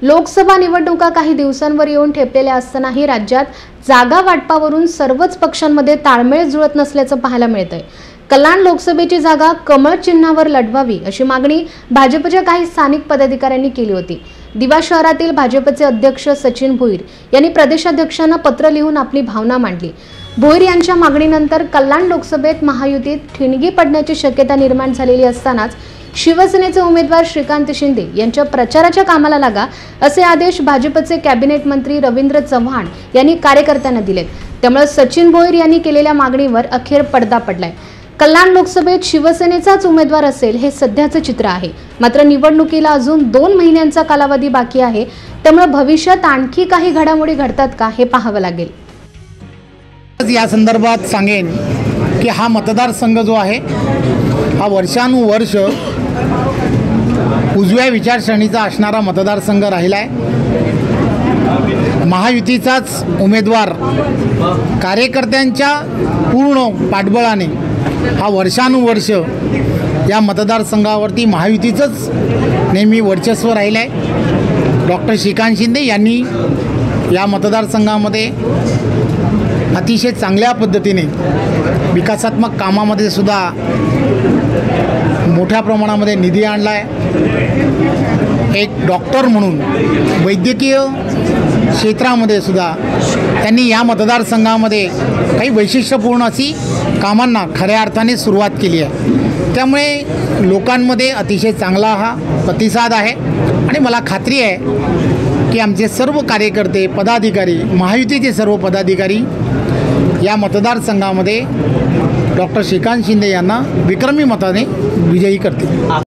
लोकसभा निवडणुका काही दिवसांवर येऊन ठेपलेल्या असतानाही राज्यात जागा वाटपावरून सर्वच पक्षांमध्ये ताळमेळ जुळत नसल्याचं पाहायला मिळतंय। कल्याण लोकसभेची जागा कमळ चिन्हावर लढवावी अशी मागणी भाजपच्या काही स्थानिक पदाधिकाऱ्यांनी केली होती। दिवा शहरातील भाजपचे अध्यक्ष सचिन भोईर यांनी प्रदेशाध्यक्षांना पत्र लिहून आपली भावना मांडली। भोईर यांच्या मागणीनंतर कल्याण लोकसभेत महायुतीत ठिणगी पडण्याची शक्यता निर्माण झालेली असतानाच शिवसेनेचे उमेदवार श्रीकांत शिंदे यांच्या प्रचाराच्या कामाला लागा असे आदेश भाजपचे कॅबिनेट मंत्री रवींद्र चव्हाण यांनी कार्यकर्त्यांना दिलेत। त्यामुळे सचिन भोईर यांनी केलेल्या मागणीवर अखेर पडदा पडलाय। कल्याण लोकसभेत शिवसेनेचाच उमेदवार असेल हे सध्याचे चित्र आहे। मात्र निवडणुकीला अजून 2 महिन्यांचा कालावधी बाकी आहे, त्यामुळे भविष्यात आणखी काही घडामोडी घडतात का हे पाहावं लागेल। या संदर्भात सांगेन की हा मतदारसंघ जो आहे हा वर्षानुवर्ष उजव्या विचारसरणीचा असणारा मतदारसंघ राहिला आहे। महायुतीचाच उमेदवार कार्यकर्त्यांच्या पूर्ण पाठबळाने हा वर्षानुवर्ष या मतदारसंघावरती महायुतीचंच नेहमी वर्चस्व राहिलं आहे। डॉक्टर श्रीकांत शिंदे यांनी या मतदारसंघामध्ये अतिशय चांगल्या पद्धतीने विकासात्मक कामामध्ये सुद्धा मोठ्या प्रमाणामध्ये निधी आणला आहे। एक डॉक्टर म्हणून वैद्यकीय क्षेत्रामध्ये सुद्धा त्यांनी या मतदारसंघामध्ये काही वैशिष्ट्यपूर्ण अशी कामांना खऱ्या अर्थाने सुरुवात केली आहे। त्यामुळे लोकांमध्ये अतिशय चांगला हा प्रतिसाद आहे आणि मला खात्री आहे की आमचे सर्व कार्यकर्ते पदाधिकारी महायुतीचे सर्व पदाधिकारी या मतदारसंघामध्ये डॉक्टर श्रीकांत शिंदे यांना विक्रमी मताने विजयी करतील।